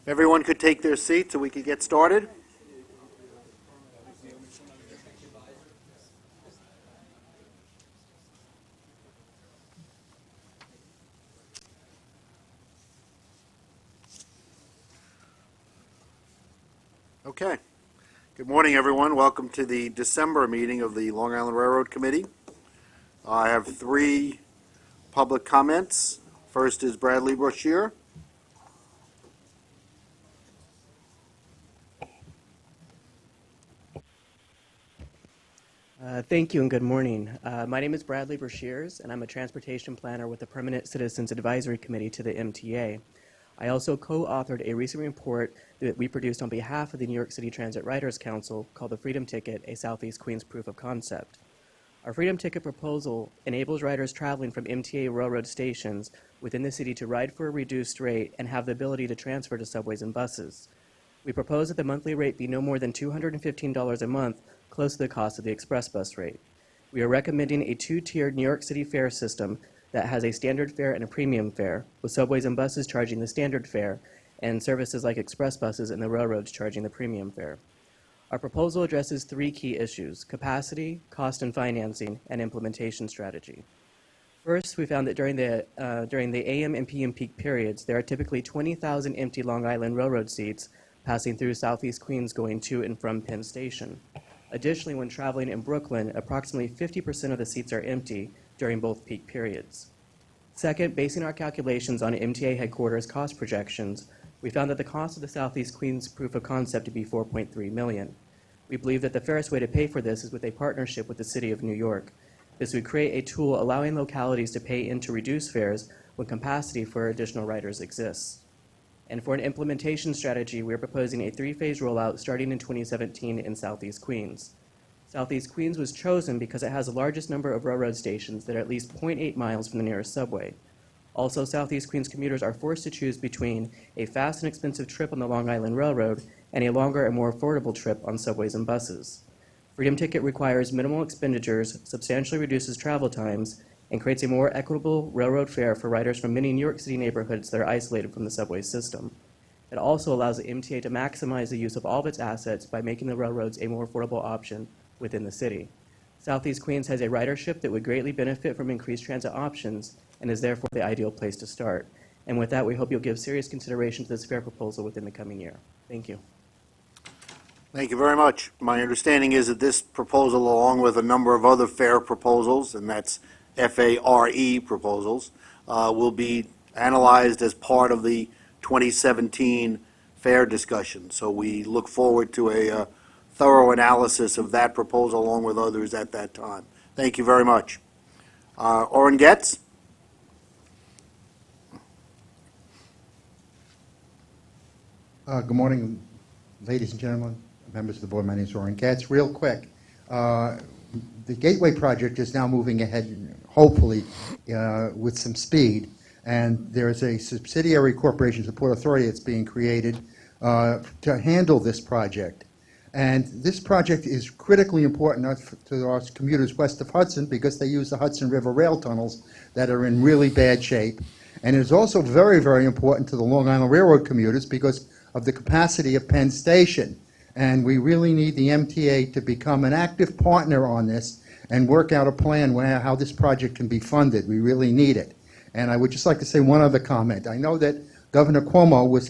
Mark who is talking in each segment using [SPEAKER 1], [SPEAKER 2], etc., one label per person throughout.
[SPEAKER 1] Everyone could take their seats so we could get started. Okay. Good morning, everyone. Welcome to the December meeting of the Long Island Railroad Committee. I have 3 public comments. First is Bradley Brashear.
[SPEAKER 2] Thank you and good morning. My name is Bradley Brashears, and I'm a transportation planner with the Permanent Citizens Advisory Committee to the MTA. I also co-authored a recent report that we produced on behalf of the New York City Transit Riders Council called the Freedom Ticket, a Southeast Queens Proof of Concept. Our Freedom Ticket proposal enables riders traveling from MTA railroad stations within the city to ride for a reduced rate and have the ability to transfer to subways and buses. We propose that the monthly rate be no more than $215 a month, close to the cost of the express bus rate. We are recommending a 2-tiered New York City fare system that has a standard fare and a premium fare, with subways and buses charging the standard fare and services like express buses and the railroads charging the premium fare. Our proposal addresses 3 key issues: capacity, cost and financing, and implementation strategy. First, we found that during the AM and PM peak periods, there are typically 20,000 empty Long Island Railroad seats passing through Southeast Queens going to and from Penn Station. Additionally, when traveling in Brooklyn, approximately 50% of the seats are empty during both peak periods. Second, basing our calculations on MTA headquarters cost projections, we found that the cost of the Southeast Queens proof of concept to be $4.3 million. We believe that the fairest way to pay for this is with a partnership with the City of New York. This would create a tool allowing localities to pay into reduced fares when capacity for additional riders exists. And for an implementation strategy, we are proposing a 3-phase rollout starting in 2017 in Southeast Queens. Southeast Queens was chosen because it has the largest number of railroad stations that are at least 0.8 miles from the nearest subway. Also, Southeast Queens commuters are forced to choose between a fast and expensive trip on the Long Island Railroad and a longer and more affordable trip on subways and buses. Freedom Ticket requires minimal expenditures, substantially reduces travel times, and creates a more equitable railroad fare for riders from many New York City neighborhoods that are isolated from the subway system. It also allows the MTA to maximize the use of all of its assets by making the railroads a more affordable option within the city. Southeast Queens has a ridership that would greatly benefit from increased transit options and is therefore the ideal place to start. And with that, we hope you'll give serious consideration to this fare proposal within the coming year. Thank you.
[SPEAKER 1] Thank you very much. My understanding is that this proposal, along with a number of other fare proposals, and that's FARE proposals, will be analyzed as part of the 2017 fare discussion. So we look forward to a thorough analysis of that proposal along with others at that time. Thank you very much. Orrin Getz?
[SPEAKER 3] Good morning, ladies and gentlemen, members of the board. My name is Orrin Getz. Real quick, the Gateway project is now moving ahead, hopefully, with some speed. And there is a subsidiary corporation support authority that's being created to handle this project. And this project is critically important to our commuters west of Hudson because they use the Hudson River rail tunnels that are in really bad shape. And it is also very, very important to the Long Island Railroad commuters because of the capacity of Penn Station. And we really need the MTA to become an active partner on this and work out a plan how this project can be funded. We really need it. And I would just like to say one other comment. I know that Governor Cuomo was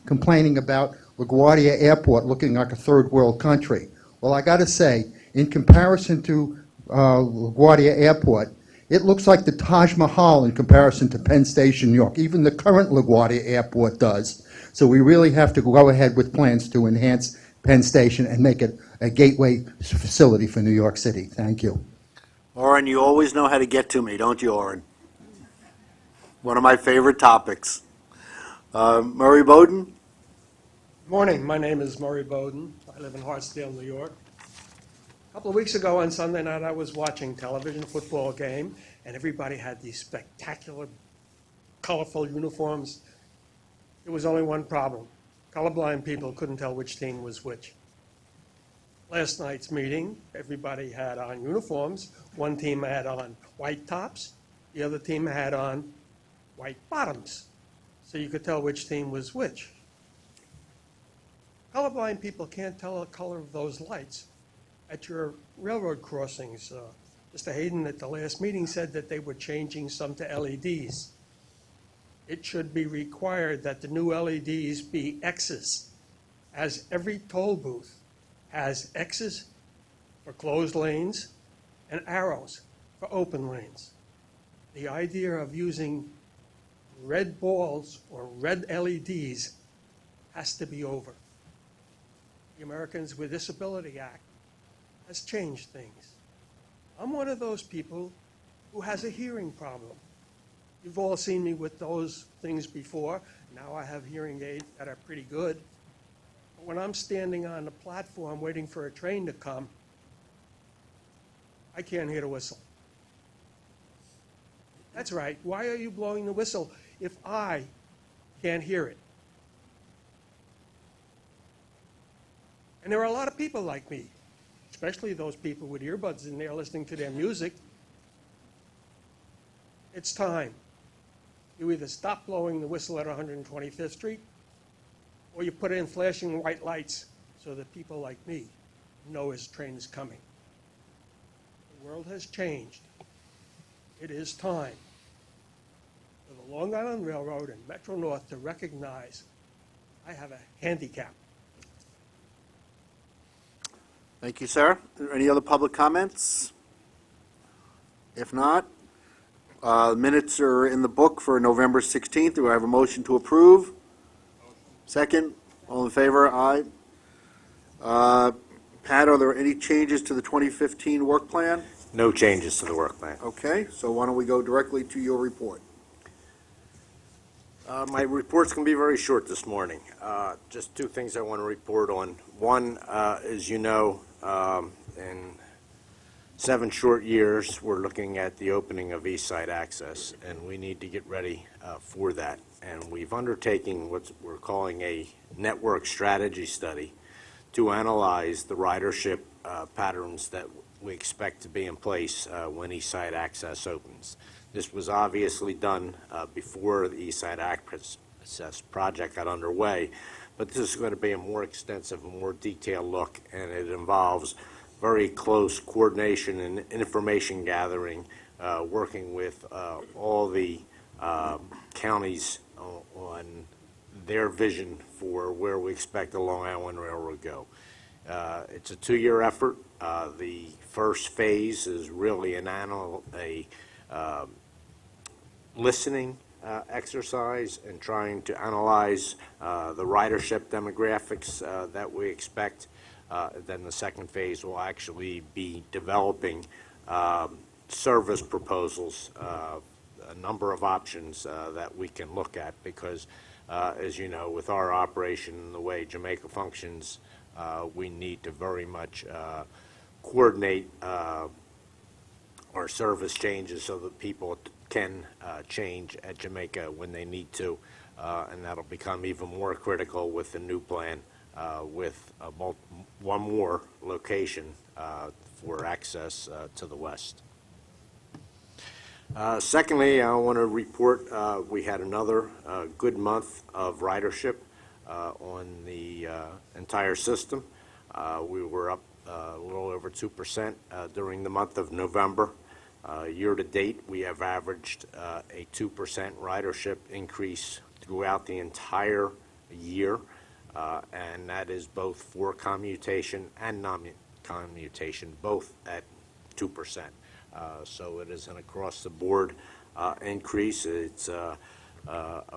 [SPEAKER 3] complaining about LaGuardia Airport looking like a third world country. Well, I got to say, in comparison to LaGuardia Airport, it looks like the Taj Mahal in comparison to Penn Station, New York. Even the current LaGuardia Airport does. So we really have to go ahead with plans to enhance Penn Station and make it a gateway facility for New York City. Thank you.
[SPEAKER 1] Orrin, you always know how to get to me, don't you, Orrin? One of my favorite topics. Murray Bowden?
[SPEAKER 4] Good morning. My name is Murray Bowden. I live in Hartsdale, New York. A couple of weeks ago on Sunday night, I was watching television football game, and everybody had these spectacular, colorful uniforms. There was only one problem. Colorblind people couldn't tell which team was which. Last night's meeting, everybody had on uniforms. One team had on white tops. The other team had on white bottoms. So you could tell which team was which. Colorblind people can't tell the color of those lights at your railroad crossings. Mr. Hayden at the last meeting said that they were changing some to LEDs. It should be required that the new LEDs be X's, as every toll booth has X's for closed lanes and arrows for open lanes. The idea of using red balls or red LEDs has to be over. The Americans with Disability Act has changed things. I'm one of those people who has a hearing problem. You've all seen me with those things before. Now I have hearing aids that are pretty good. But when I'm standing on the platform waiting for a train to come, I can't hear the whistle. That's right. Why are you blowing the whistle if I can't hear it? And there are a lot of people like me, especially those people with earbuds in there listening to their music. It's time. You either stop blowing the whistle at 125th Street, or you put in flashing white lights so that people like me know his train is coming. The world has changed. It is time for the Long Island Railroad and Metro North to recognize I have a handicap.
[SPEAKER 1] Thank you, sir. Are there any other public comments? If not, minutes are in the book for November 16th. Do I have a motion to approve? Second. All in favor? Aye. Pat, are there any changes to the 2015 work plan?
[SPEAKER 5] No changes to the work plan.
[SPEAKER 1] Okay, so why don't we go directly to your report?
[SPEAKER 5] My report's going to be very short this morning. Just two things I want to report on. One, as you know, in 7 short years, we're looking at the opening of East Side Access, and we need to get ready for that. And we've undertaken what we're calling a network strategy study to analyze the ridership patterns that we expect to be in place when East Side Access opens. This was obviously done before the East Side Access project got underway, but this is going to be a more extensive and more detailed look, and it involves very close coordination and information gathering, working with all the counties on their vision for where we expect the Long Island Railroad to go. It's a 2-year effort. The first phase is really a listening exercise and trying to analyze the ridership demographics that we expect. Then the second phase will actually be developing service proposals, a number of options that we can look at because, as you know, with our operation and the way Jamaica functions, we need to very much coordinate our service changes so that people can change at Jamaica when they need to, and that'll become even more critical with the new plan with one more location for access to the west. Secondly, I want to report we had another good month of ridership on the entire system. We were up a little over 2% during the month of November. Year to date, we have averaged a 2% ridership increase throughout the entire year, and that is both for commutation and non-commutation, both at 2%. So it is an across-the-board increase. It's a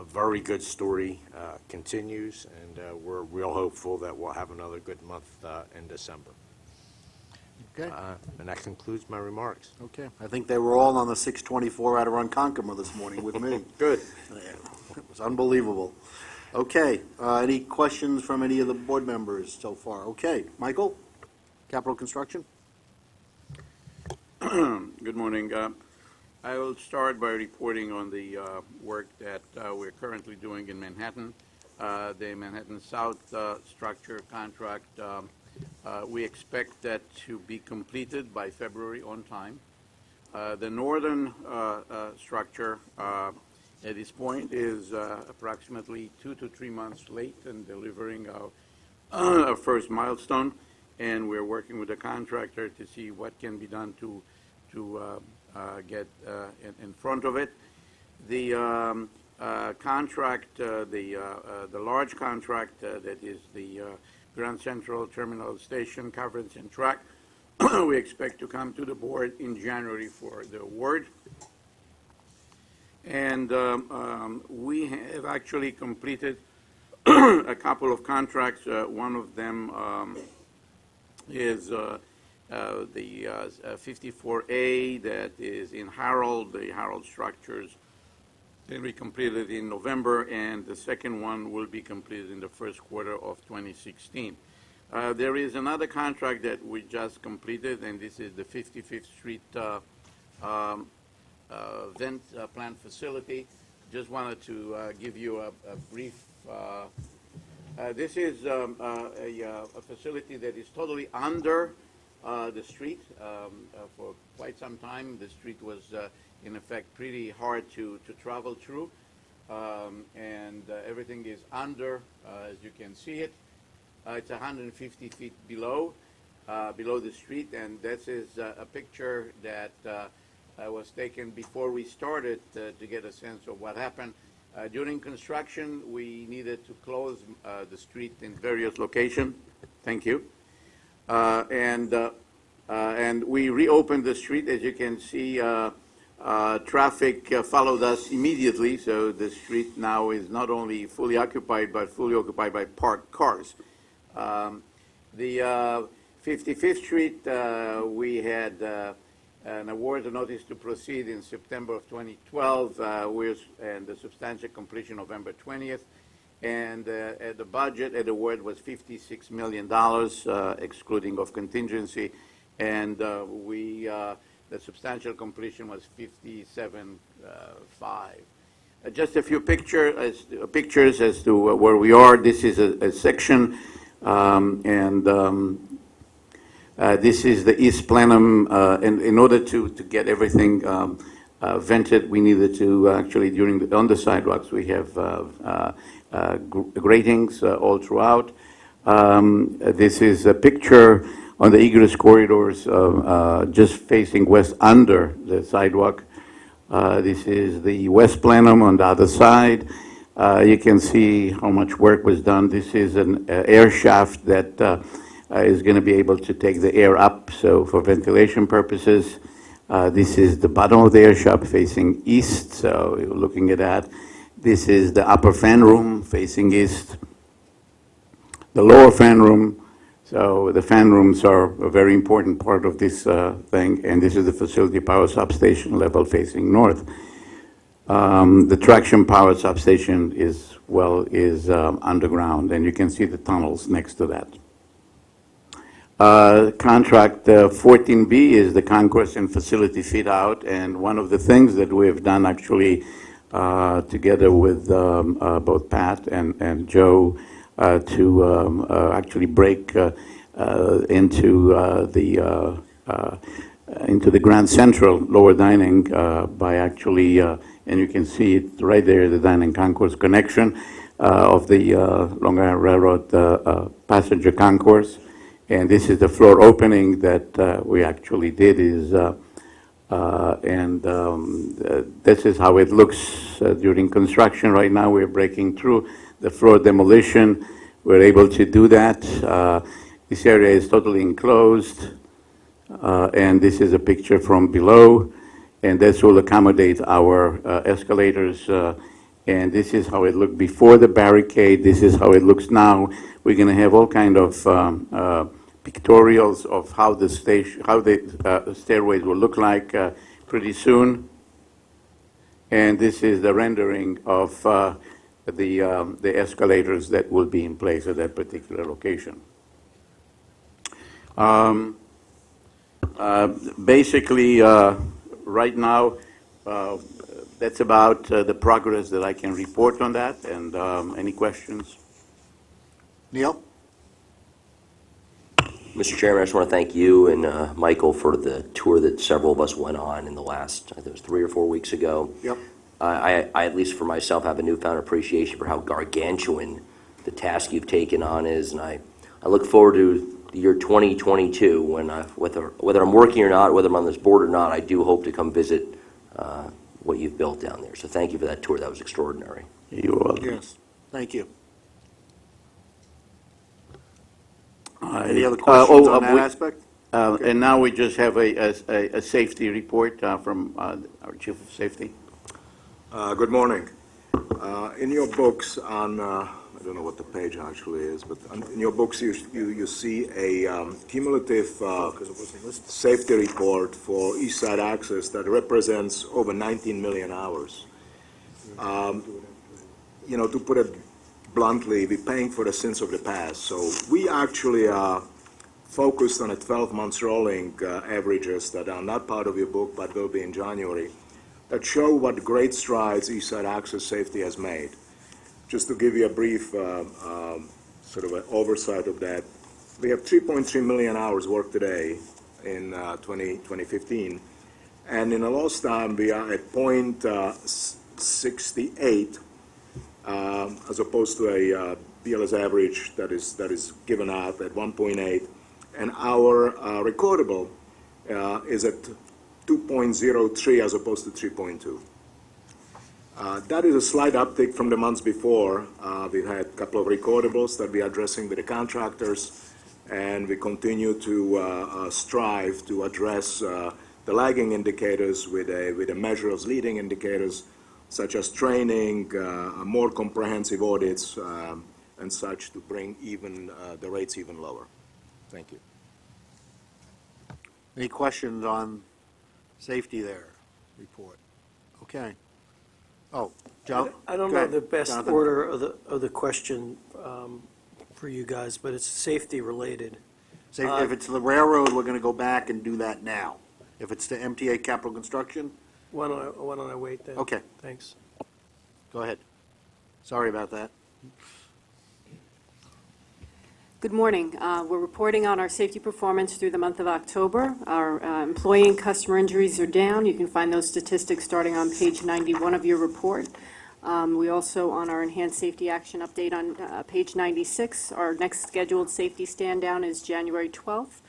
[SPEAKER 5] very good story, continues, and we're real hopeful that we'll have another good month in December.
[SPEAKER 1] Okay.
[SPEAKER 5] And that concludes my remarks.
[SPEAKER 1] Okay. I think they were all on the 624 out of Ronkonkoma this morning with me.
[SPEAKER 5] Good.
[SPEAKER 1] It was unbelievable. Okay. Any questions from any of the board members so far? Okay. Michael, Capital Construction?
[SPEAKER 6] Good morning. I will start by reporting on the work that we're currently doing in Manhattan. The Manhattan South structure contract, we expect that to be completed by February on time. The northern structure at this point is approximately 2 to 3 months late in delivering a first milestone, and we're working with the contractor to see what can be done to get in front of it. The contract, the large contract that is the Grand Central Terminal Station Coverage and Track, we expect to come to the board in January for the award. And we have actually completed a couple of contracts. One of them is the 54A that is in Harold, the Harold structures. Then we completed in November, and the second one will be completed in the first quarter of 2016. There is another contract that we just completed, and this is the 55th Street vent plant facility. Just wanted to give you a brief. This is a facility that is totally under the street. For quite some time, the street was in effect pretty hard to travel through, and everything is under, as you can see it. It's 150 feet below the street, and this is a picture that was taken before we started to get a sense of what happened. During construction, we needed to close the street in various locations. Thank you. And we reopened the street. As you can see, traffic followed us immediately, so the street now is not only fully occupied, but fully occupied by parked cars. The 55th Street, we had an award, a notice to proceed in September of 2012, and the substantial completion November 20th. And the budget at the award was $56 million, excluding of contingency, and the substantial completion was 57.5. Just a few pictures as to where we are. This is a section, this is the East Plenum. In order to get everything vented, we needed to actually, on the sidewalks, we have gratings all throughout. This is a picture on the egress corridors just facing west under the sidewalk. This is the West Plenum on the other side. You can see how much work was done. This is an air shaft that is going to be able to take the air up, so for ventilation purposes. This is the bottom of the air shaft facing east, so you're looking at that. This is the upper fan room facing east. The lower fan room, so the fan rooms are a very important part of this thing, and this is the facility power substation level facing north. The traction power substation is underground, and you can see the tunnels next to that. Contract 14B is the concourse and facility fit out, and one of the things that we have done actually together with both Pat and Joe to actually break into the Grand Central lower dining by actually, and you can see it right there, the dining concourse connection of the Long Island Railroad passenger concourse. And this is the floor opening that we actually did. This is how it looks during construction. Right now we're breaking through the floor demolition. We're able to do that. This area is totally enclosed. And this is a picture from below. And this will accommodate our escalators. And this is how it looked before the barricade. This is how it looks now. We're going to have all kind of pictorials of how the stairways will look like pretty soon. And this is the rendering of the escalators that will be in place at that particular location. Basically, right now, that's about the progress that I can report on that. And any questions?
[SPEAKER 1] Neil?
[SPEAKER 7] Mr. Chairman, I just want to thank you and Michael for the tour that several of us went on in the last, I think it was 3 or 4 weeks ago.
[SPEAKER 1] Yep.
[SPEAKER 7] I, at least for myself, have a newfound appreciation for how gargantuan the task you've taken on is, and I I look forward to the year 2022 when, whether I'm working or not, whether I'm on this board or not, I do hope to come visit what you've built down there. So thank you for that tour. That was extraordinary.
[SPEAKER 6] You're welcome.
[SPEAKER 1] Yes, thank you. Any other questions on that aspect?
[SPEAKER 6] And now we just have a safety report from our Chief of Safety.
[SPEAKER 8] Good morning. In your books on, I don't know what the page actually is, but in your books you see a cumulative safety report for East Side Access that represents over 19 million hours. You know, to put it bluntly, we're paying for the sins of the past. So we actually are focused on a 12 months rolling averages that are not part of your book but will be in January, that show what great strides East Side Access Safety has made. Just to give you a brief sort of an oversight of that, we have 3.3 million hours worked today in 2015, and in a lost time we are at 0.68 as opposed to a BLS average that is given out at 1.8, and our recordable is at 2.03 as opposed to 3.2. That is a slight uptick from the months before. We've had a couple of recordables that we are addressing with the contractors, and we continue to strive to address the lagging indicators with a measure of leading indicators, such as training, more comprehensive audits, and such, to bring even the rates even lower. Thank you.
[SPEAKER 1] Any questions on safety there, report? Okay. Oh, John?
[SPEAKER 9] I don't
[SPEAKER 1] Go
[SPEAKER 9] know
[SPEAKER 1] ahead,
[SPEAKER 9] the best
[SPEAKER 1] Jonathan.
[SPEAKER 9] order of the question for you guys, but it's safety related.
[SPEAKER 1] Say, if it's the railroad, we're going to go back and do that now. If it's the MTA Capital Construction,
[SPEAKER 9] Why don't I wait then?
[SPEAKER 1] Okay.
[SPEAKER 9] Thanks.
[SPEAKER 1] go ahead. Sorry about that.
[SPEAKER 10] Good morning. We're reporting on our safety performance through the month of October. Our employee and customer injuries are down. You can find those statistics starting on page 91 of your report. We also, on our enhanced safety action update on page 96, our next scheduled safety stand down is January 12th.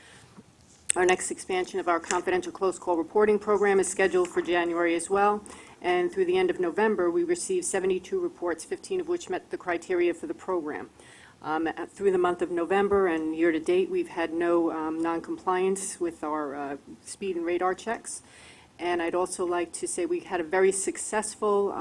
[SPEAKER 10] Our next expansion of our confidential close call reporting program is scheduled for January as well. And through the end of November, we received 72 reports, 15 of which met the criteria for the program. Through the month of November and year-to-date, we've had no non-compliance with our speed and radar checks. And I'd also like to say we had a very successful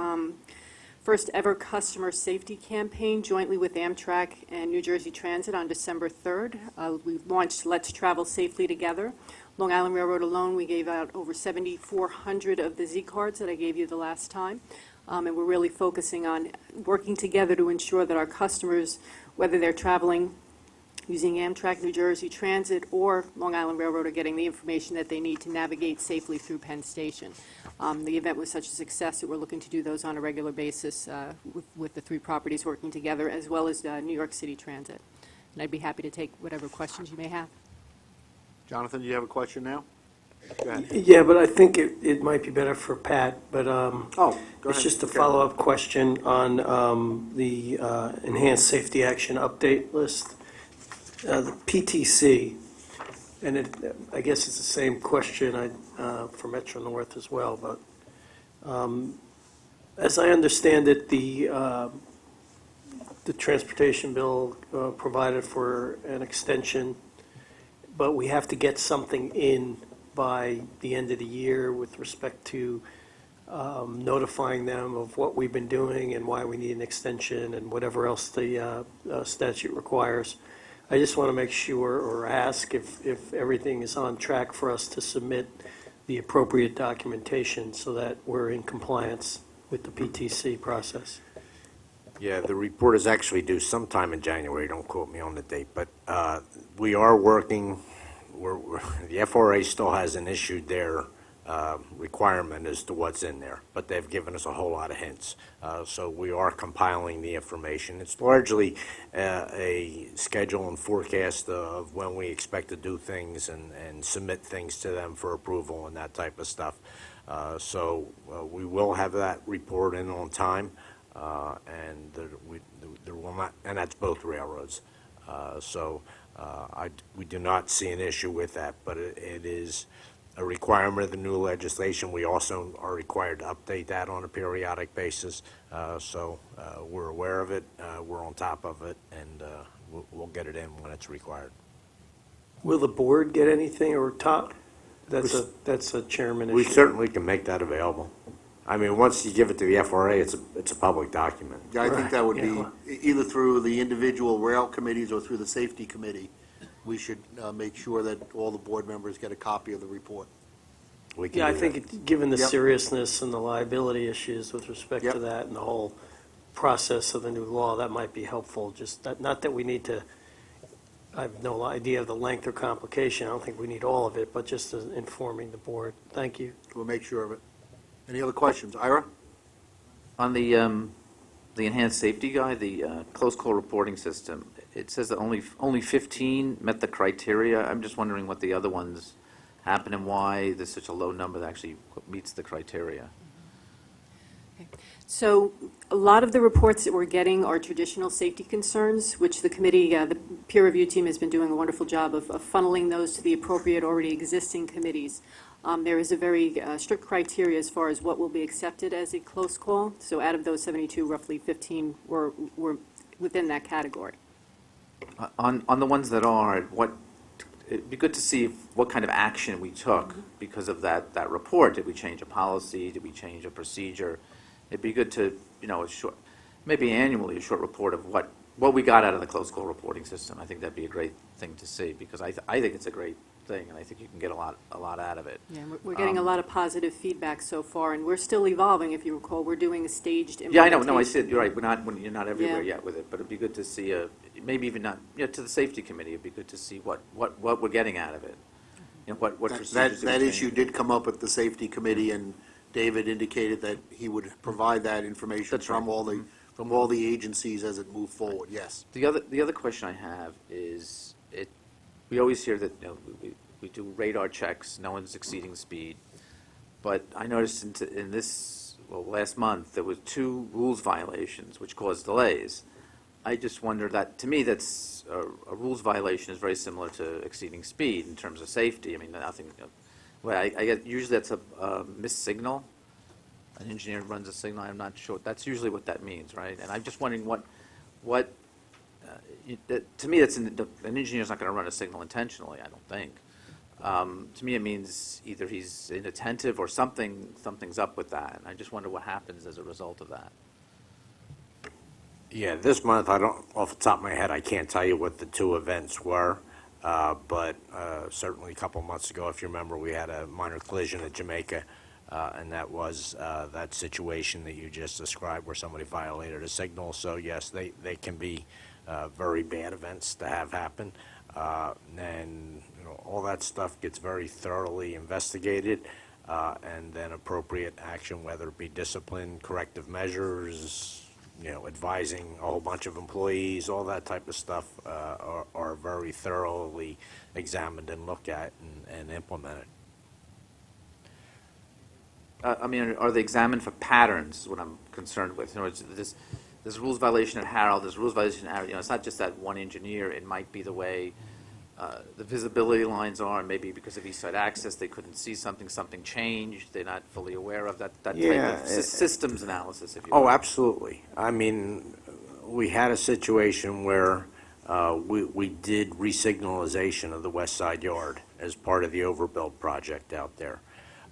[SPEAKER 10] first-ever customer safety campaign jointly with Amtrak and New Jersey Transit on December 3rd. We launched Let's Travel Safely Together. Long Island Railroad alone, we gave out over 7,400 of the Z cards that I gave you the last time. And we're really focusing on working together to ensure that our customers, whether they're traveling using Amtrak, New Jersey Transit, or Long Island Railroad, are getting the information that they need to navigate safely through Penn Station. The event was such a success that we're looking to do those on a regular basis with the three properties working together, as well as New York City Transit. And I'd be happy to take whatever questions you may have.
[SPEAKER 1] Jonathan, do you have a question now? Go ahead.
[SPEAKER 9] Yeah, but I think it might be better for Pat, but
[SPEAKER 1] Oh, go
[SPEAKER 9] it's
[SPEAKER 1] ahead.
[SPEAKER 9] just a
[SPEAKER 1] Okay.
[SPEAKER 9] follow-up question on the enhanced safety action update list. The PTC, and I guess it's the same question for Metro North as well, but as I understand it, the transportation bill provided for an extension, but we have to get something in by the end of the year with respect to notifying them of what we've been doing and why we need an extension and whatever else the statute requires. I just want to make sure or ask if everything is on track for us to submit the appropriate documentation so that we're in compliance with the PTC process.
[SPEAKER 5] Yeah, the report is actually due sometime in January. Don't quote me on the date, but we are working. The FRA still hasn't issued their requirement as to what's in there, but they've given us a whole lot of hints. So we are compiling the information. It's largely a schedule and forecast of when we expect to do things and submit things to them for approval and that type of stuff. So we will have that report in on time, and there will not, and that's both railroads. We do not see an issue with that, but it is a requirement of the new legislation. We also are required to update that on a periodic basis. We're aware of it, we're on top of it, and we'll get it in when it's required.
[SPEAKER 9] Will the board get anything, or top? That's a chairman issue.
[SPEAKER 5] We certainly can make that available. I mean, once you give it to the FRA, it's a public document.
[SPEAKER 1] Yeah, I think that would
[SPEAKER 9] Yeah.
[SPEAKER 1] be either through the individual rail committees or through the safety committee. We should make sure that all the board members get a copy of the report.
[SPEAKER 5] We can
[SPEAKER 9] Yeah, I
[SPEAKER 5] do
[SPEAKER 9] think, given the
[SPEAKER 1] Yep.
[SPEAKER 9] seriousness and the liability issues with respect to
[SPEAKER 1] Yep.
[SPEAKER 9] that and the whole process of the new law, that might be helpful. Just that, not that we need to, I have no idea of the length or complication. I don't think we need all of it, but just as informing the board. Thank you.
[SPEAKER 1] We'll make sure of it. Any other questions? Ira?
[SPEAKER 11] On the enhanced safety guide, the close call reporting system, it says that only 15 met the criteria. I'm just wondering what the other ones happened and why there's such a low number that actually meets the criteria.
[SPEAKER 10] So a lot of the reports that we're getting are traditional safety concerns, which the committee, the peer review team has been doing a wonderful job of funneling those to the appropriate already existing committees. There is a very strict criteria as far as what will be accepted as a close call. So out of those 72, roughly 15 were within that category.
[SPEAKER 11] On the ones that are, it'd be good to see what kind of action we took because of that report. Did we change a policy? Did we change a procedure? It'd be good to, maybe annually, a short report of what we got out of the close call reporting system. I think that'd be a great thing to see because I think it's a great thing, and I think you can get a lot out of it.
[SPEAKER 10] Yeah, we're getting a lot of positive feedback so far, and we're still evolving. If you recall, we're doing a staged
[SPEAKER 11] Yeah, I
[SPEAKER 10] implementation.
[SPEAKER 11] know. No, I said you're right. You're not everywhere
[SPEAKER 10] Yeah.
[SPEAKER 11] yet with it, but it'd be good to see maybe even not to the safety committee. It'd be good to see what we're getting out of it. What procedures do we
[SPEAKER 1] That
[SPEAKER 11] change?
[SPEAKER 1] issue did come up at the safety committee, and David indicated that he would provide that information
[SPEAKER 11] That's right.
[SPEAKER 1] from all the agencies as it moved forward, yes.
[SPEAKER 11] The other question I have is we always hear that we do radar checks, no one's exceeding speed, but I noticed in this last month there were 2 rules violations which caused delays. I just wonder that to me that's a rules violation is very similar to exceeding speed in terms of safety. I mean nothing. Well, I get usually that's a missed signal. An engineer runs a signal. I'm not sure. That's usually what that means, right? And I'm just wondering to me, that's an engineer's not going to run a signal intentionally. I don't think. To me, it means either he's inattentive or something's up with that. And I just wonder what happens as a result of that.
[SPEAKER 5] Yeah, this month, off the top of my head, I can't tell you what the 2 events were. But certainly a couple months ago, if you remember, we had a minor collision at Jamaica, and that was that situation that you just described where somebody violated a signal. So yes, they can be very bad events to have happen. And all that stuff gets very thoroughly investigated, and then appropriate action, whether it be discipline, corrective measures, advising a whole bunch of employees, all that type of stuff are very thoroughly examined and looked at and implemented.
[SPEAKER 11] I mean, are they examined for patterns is what I'm concerned with. In other words, there's a rules violation at Harold, there's a rules violation at Harold. It's not just that one engineer. It might be the way the visibility lines are, and maybe because of East Side Access, they couldn't see something changed. They're not fully aware of that type of systems analysis, if you will.
[SPEAKER 5] Oh, absolutely. I mean, we had a situation where we did re-signalization of the West Side Yard as part of the overbuild project out there.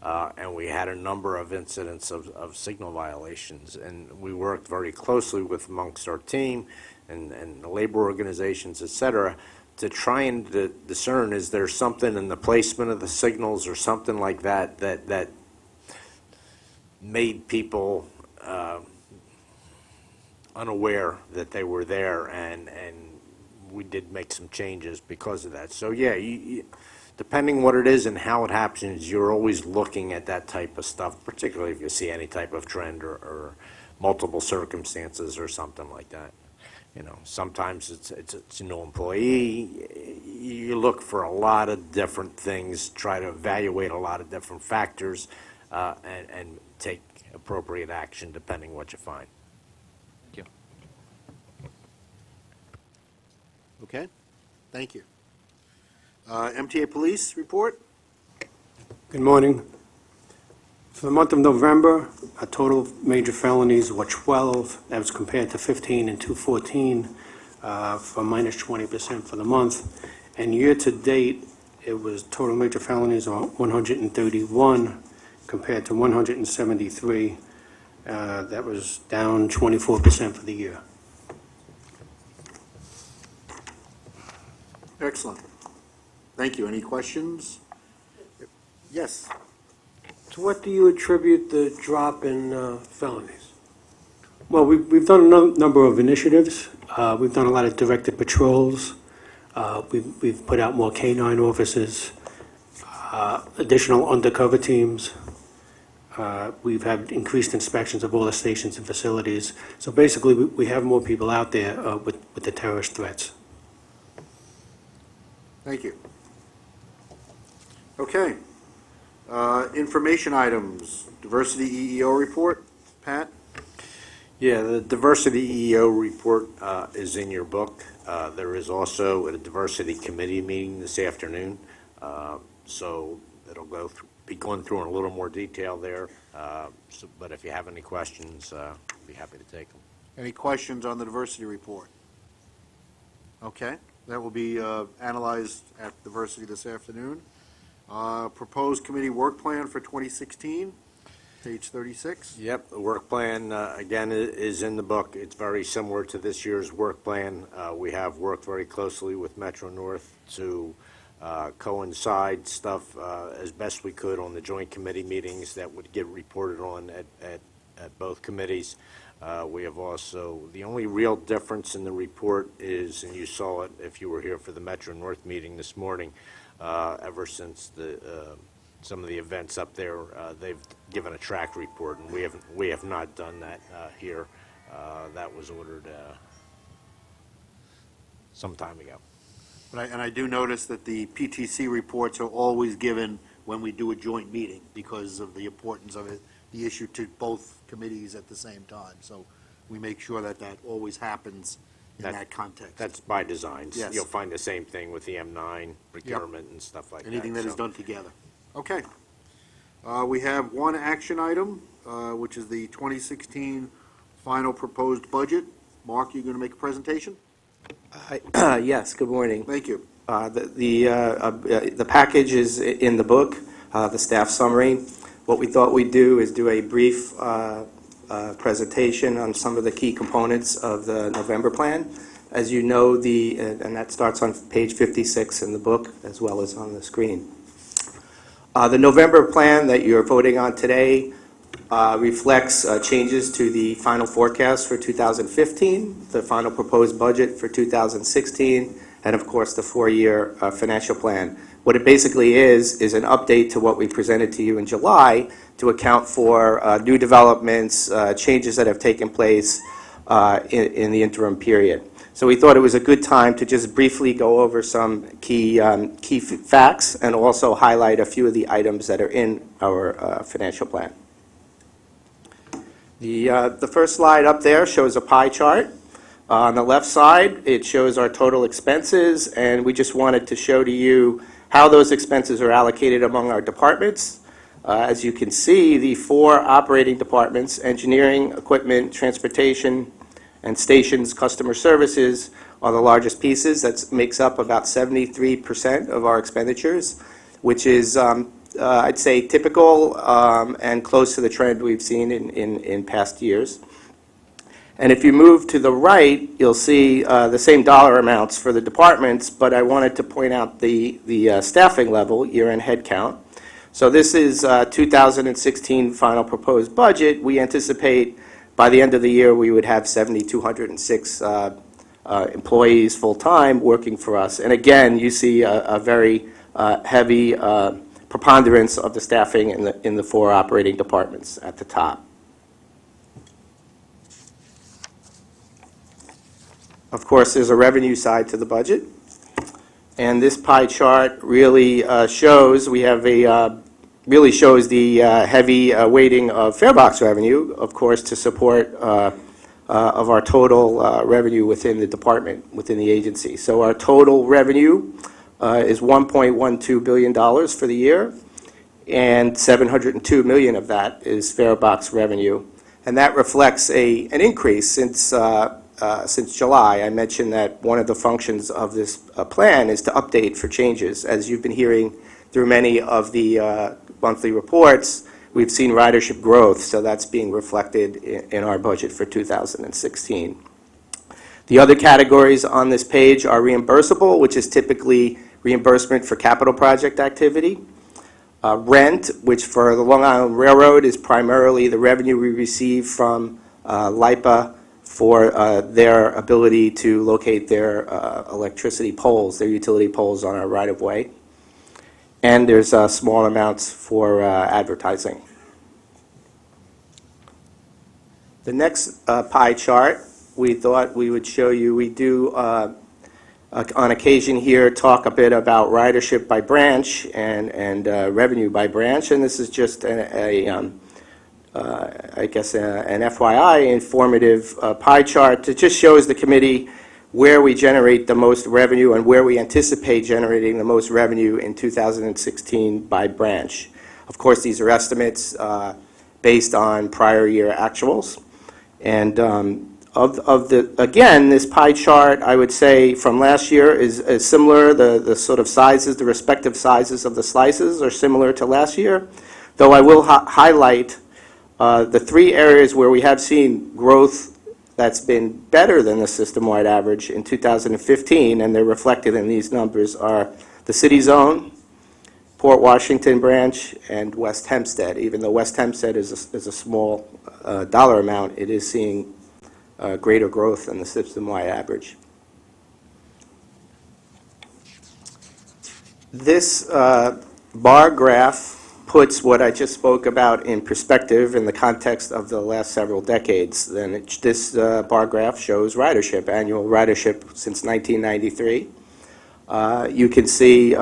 [SPEAKER 5] And we had a number of incidents of signal violations, and we worked very closely with amongst our team and the labor organizations, et cetera, to try and discern, is there something in the placement of the signals or something like that made people unaware that they were there, and we did make some changes because of that. So yeah, depending what it is and how it happens, you're always looking at that type of stuff, particularly if you see any type of trend or multiple circumstances or something like that. Sometimes it's a new employee. You look for a lot of different things, try to evaluate a lot of different factors, and take appropriate action depending what you find.
[SPEAKER 11] Thank you.
[SPEAKER 1] Okay, thank you. MTA Police report?
[SPEAKER 12] Good morning. For the month of November, our total major felonies were 12. That was compared to 15 and 214, for minus 20% for the month. And year-to-date, it was total major felonies are 131 compared to 173. That was down 24% for the year.
[SPEAKER 1] Excellent. Thank you. Any questions? Yes.
[SPEAKER 12] To what do you attribute the drop in felonies? Well, we've done a number of initiatives. We've done a lot of directed patrols. We've put out more K-9 officers, additional undercover teams. We've had increased inspections of all the stations and facilities. So basically, we have more people out there with the terrorist threats.
[SPEAKER 1] Thank you. Okay. Information items, diversity EEO report. Pat?
[SPEAKER 5] Yeah, the diversity EEO report is in your book. There is also a diversity committee meeting this afternoon, so it'll be going through in a little more detail there. But if you have any questions, I'd be happy to take them.
[SPEAKER 1] Any questions on the diversity report? Okay, that will be analyzed at diversity this afternoon. Proposed committee work plan for 2016, page 36.
[SPEAKER 5] Yep, the work plan, again, is in the book. It's very similar to this year's work plan. We have worked very closely with Metro North to coincide stuff as best we could on the joint committee meetings that would get reported on at both committees. We have also, the only real difference in the report is, and you saw it if you were here for the Metro North meeting this morning, ever since some of the events up there, they've given a track report, and we have not done that here. That was ordered some time ago.
[SPEAKER 1] And I do notice that the PTC reports are always given when we do a joint meeting because of the importance of it, the issue to both committees at the same time. So we make sure that that always happens in that context.
[SPEAKER 5] That's by design.
[SPEAKER 1] Yes.
[SPEAKER 5] You'll find the same thing with the M9 procurement and stuff like that.
[SPEAKER 1] Anything that is
[SPEAKER 5] so.
[SPEAKER 1] done together. Okay. We have one action item, which is the 2016 final proposed budget. Mark, you going to make a presentation?
[SPEAKER 13] Yes, good morning.
[SPEAKER 1] Thank you.
[SPEAKER 13] The package is in the book, the staff summary. What we thought we'd do is do a brief presentation on some of the key components of the November plan. As you know, and that starts on page 56 in the book as well as on the screen. The November plan that you're voting on today reflects changes to the final forecast for 2015, the final proposed budget for 2016, and of course the four-year financial plan. What it basically is an update to what we presented to you in July to account for new developments, changes that have taken place in the interim period. So we thought it was a good time to just briefly go over some key facts and also highlight a few of the items that are in our financial plan. The first slide up there shows a pie chart. On the left side, it shows our total expenses, and we just wanted to show to you how those expenses are allocated among our departments. As you can see, the four operating departments, engineering, equipment, transportation, and stations customer services, are the largest pieces. That makes up about 73% of our expenditures, which is, I'd say, typical and close to the trend we've seen in past years. And if you move to the right, you'll see the same dollar amounts for the departments, but I wanted to point out the staffing level, year-end head count. So this is 2016 final proposed budget. We anticipate by the end of the year we would have 7,206 employees full-time working for us. And again, you see a very heavy preponderance of the staffing in the four operating departments at the top. Of course, there's a revenue side to the budget. And this pie chart really shows, really shows the heavy weighting of fare box revenue, of course, to support of our total revenue within the department, within the agency. So our total revenue is $1.12 billion for the year, and $702 million of that is fare box revenue. And that reflects an increase since July. I mentioned that one of the functions of this plan is to update for changes. As you've been hearing through many of the monthly reports, we've seen ridership growth, so that's being reflected in our budget for 2016. The other categories on this page are reimbursable, which is typically reimbursement for capital project activity. Rent, which for the Long Island Railroad is primarily the revenue we receive from LIPA for their ability to locate their electricity poles, their utility poles on our right-of-way. And there's small amounts for advertising. The next pie chart we thought we would show you. We do, on occasion here, talk a bit about ridership by branch and revenue by branch, and this is just I guess an FYI informative pie chart that just shows the committee where we generate the most revenue and where we anticipate generating the most revenue in 2016 by branch. Of course, these are estimates based on prior year actuals. And again, this pie chart, I would say, from last year is similar. The sort of sizes, the respective sizes of the slices are similar to last year, though I will highlight the three areas where we have seen growth that's been better than the system-wide average in 2015, and they're reflected in these numbers, are the City Zone, Port Washington branch, and West Hempstead. Even though West Hempstead is a small dollar amount, it is seeing greater growth than the system-wide average. This bar graph puts what I just spoke about in perspective in the context of the last several decades. Then this bar graph shows ridership, annual ridership since 1993. You can see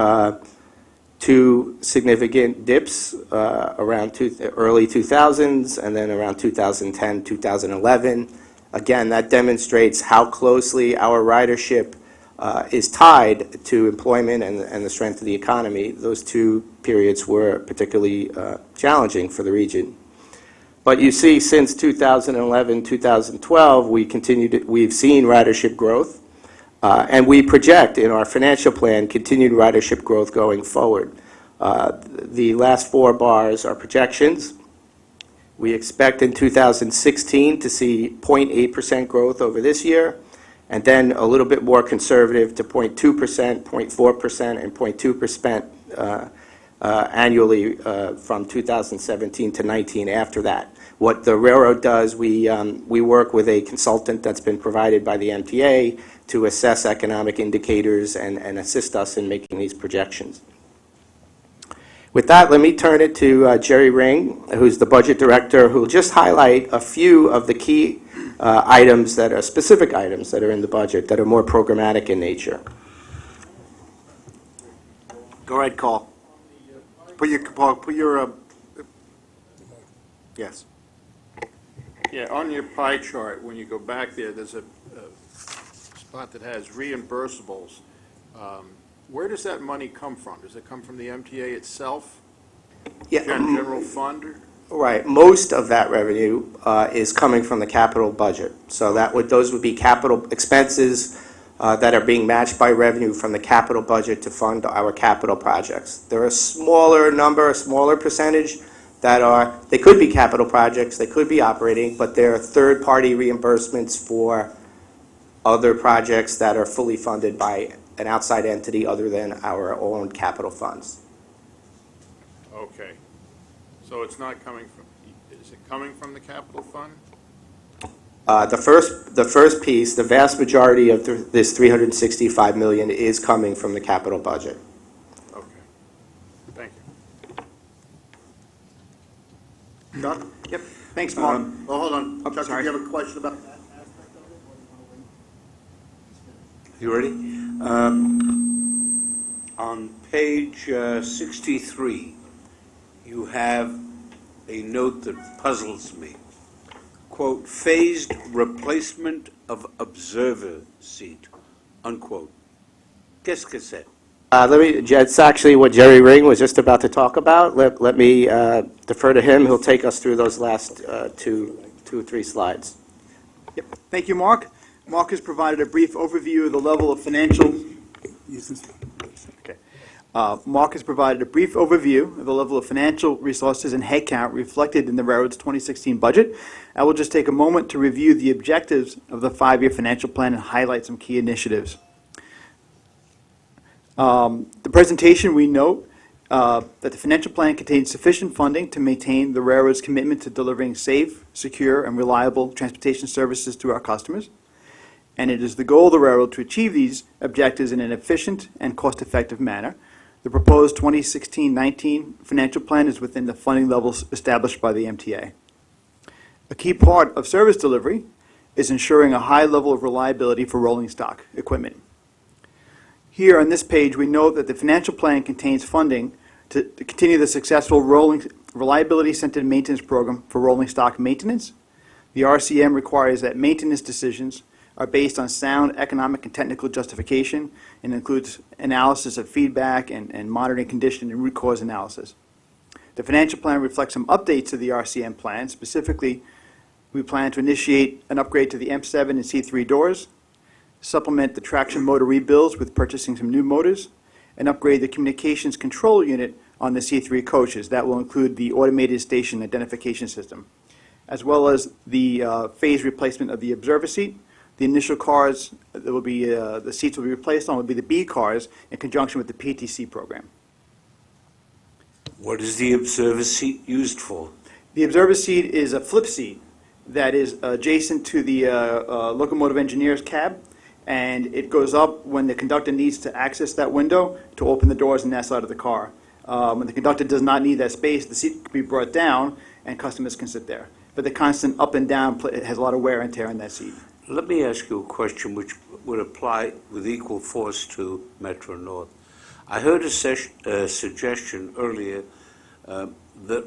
[SPEAKER 13] two significant dips around early 2000s and then around 2010, 2011. Again, that demonstrates how closely our ridership is tied to employment and the strength of the economy. Those two periods were particularly challenging for the region. But you see, since 2011, 2012, we've seen ridership growth, and we project in our financial plan continued ridership growth going forward. The last four bars are projections. We expect in 2016 to see 0.8% growth over this year, and then a little bit more conservative to 0.2%, 0.4%, and 0.2% annually from 2017 to 19 after that. What the railroad does, we work with a consultant that's been provided by the MTA to assess economic indicators and assist us in making these projections. With that, let me turn it to Jerry Ring, who's the budget director, who will just highlight a few of the key items that are specific items that are in the budget that are more programmatic in nature.
[SPEAKER 1] Go ahead, Cole. Put your yes.
[SPEAKER 6] Yeah, on your pie chart, when you go back there, there's a spot that has reimbursables. Where does that money come from? Does it come from the MTA itself?
[SPEAKER 13] Yeah,
[SPEAKER 6] General fund?
[SPEAKER 13] Right. Most of that revenue is coming from the capital budget. So those would be capital expenses that are being matched by revenue from the capital budget to fund our capital projects. There are a smaller number, a smaller percentage they could be capital projects, they could be operating, but they're third-party reimbursements for other projects that are fully funded by an outside entity other than our own capital funds.
[SPEAKER 6] Okay. So it's not coming from, is it coming from the capital fund?
[SPEAKER 13] The first piece, the vast majority of this $365 million is coming from the capital budget.
[SPEAKER 6] Okay. Thank you.
[SPEAKER 1] Chuck?
[SPEAKER 14] Yep.
[SPEAKER 1] Thanks, Mark. Hold on.
[SPEAKER 14] Oh,
[SPEAKER 1] Chuck,
[SPEAKER 14] sorry.
[SPEAKER 1] do you have a question about that?
[SPEAKER 14] You ready? On page 63, you have a note that puzzles me quote, phased replacement of observer seat, unquote. Qu'est-ce que c'est?
[SPEAKER 13] It's actually what Jerry Ring was just about to talk about. Let me defer to him. He'll take us through those last two or three slides.
[SPEAKER 15] Yep. Thank you, Mark. Mark has provided a brief overview of the level of financial. Okay. Mark has provided a brief overview of the level of financial resources and headcount reflected in the railroad's 2016 budget. I will just take a moment to review the objectives of the five-year financial plan and highlight some key initiatives. The presentation, we note that the financial plan contains sufficient funding to maintain the railroad's commitment to delivering safe, secure, and reliable transportation services to our customers. And it is the goal of the railroad to achieve these objectives in an efficient and cost-effective manner. The proposed 2016-19 financial plan is within the funding levels established by the MTA. A key part of service delivery is ensuring a high level of reliability for rolling stock equipment. Here on this page, we note that the financial plan contains funding to continue the successful reliability-centered maintenance program for rolling stock maintenance. The RCM requires that maintenance decisions are based on sound economic and technical justification and includes analysis of feedback and monitoring condition and root cause analysis. The financial plan reflects some updates to the RCM plan. Specifically, we plan to initiate an upgrade to the M7 and C3 doors, supplement the traction motor rebuilds with purchasing some new motors, and upgrade the communications control unit on the C3 coaches. That will include the automated station identification system, as well as the phase replacement of the observer seat. The initial cars that will be, the seats will be replaced on will be the B cars in conjunction with the PTC program.
[SPEAKER 14] What is the observer seat used for?
[SPEAKER 15] The observer seat is a flip seat that is adjacent to the locomotive engineer's cab, and it goes up when the conductor needs to access that window to open the doors on that side of the car. When the conductor does not need that space, the seat can be brought down and customers can sit there. But the constant up and down has a lot of wear and tear on that seat.
[SPEAKER 14] Let me ask you a question which would apply with equal force to Metro North. I heard a suggestion earlier that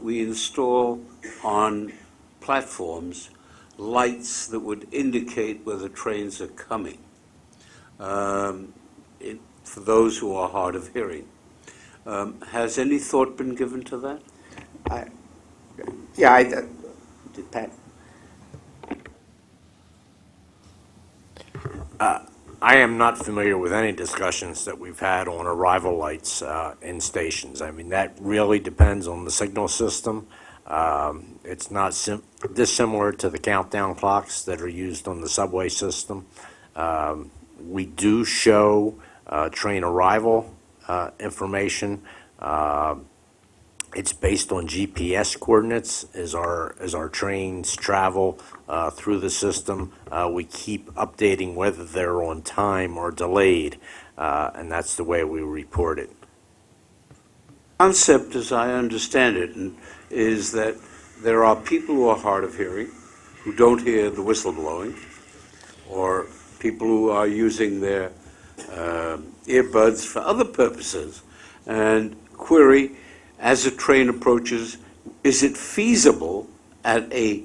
[SPEAKER 14] we install on platforms lights that would indicate whether trains are coming for those who are hard of hearing. Has any thought been given to that?
[SPEAKER 13] Did Pat?
[SPEAKER 5] I am not familiar with any discussions that we've had on arrival lights in stations. I mean, that really depends on the signal system. It's not dissimilar to the countdown clocks that are used on the subway system. We do show train arrival information. It's based on GPS coordinates as our trains travel through the system. We keep updating whether they're on time or delayed, and that's the way we report it.
[SPEAKER 14] Concept, as I understand it, is that there are people who are hard of hearing who don't hear the whistle blowing, or people who are using their earbuds for other purposes. And query, as a train approaches, is it feasible at a